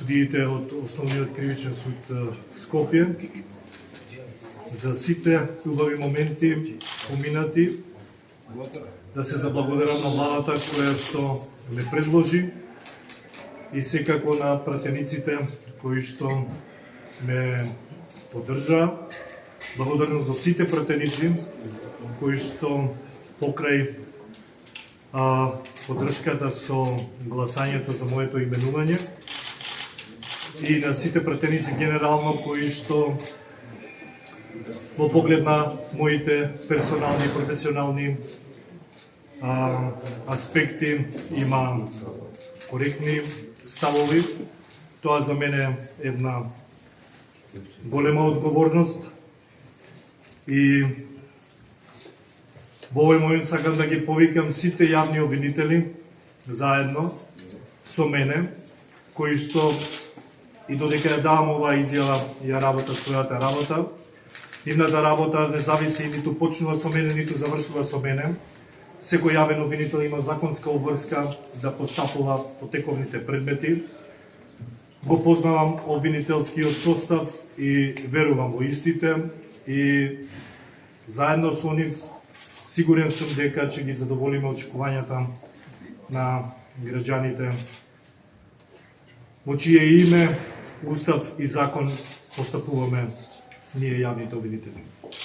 судиите од Основниот кривичен суд Скопје за сите убави моменти поминати, да се заблагодарам на владата која што ме предложи и секако на пратениците кои што ме поддржаа. Благодарност до сите пратеници кои што покрај поддршката со гласањето за моето именување и на сите пратеници генерално кои што во поглед на моите персонални и професионални аспекти има коректни ставови. Тоа за мене е една голема одговорност и во овој момент сакам да ги повикам сите јавни обвинители заедно со мене, кои што и додека ја давам оваа изјава ја работат својата работа. Нивната работа не зависи ниту почнува со мене, ниту завршува со мене. Секој јавен обвинител има законска обврска да постапува по тековните предмети. Го познавам обвинителскиот состав и верувам во истите и заедно со нив сигурен сум дека ќе ги задоволиме очекувањата на граѓаните во чие име, устав и закон постапуваме ние јавните обвинители.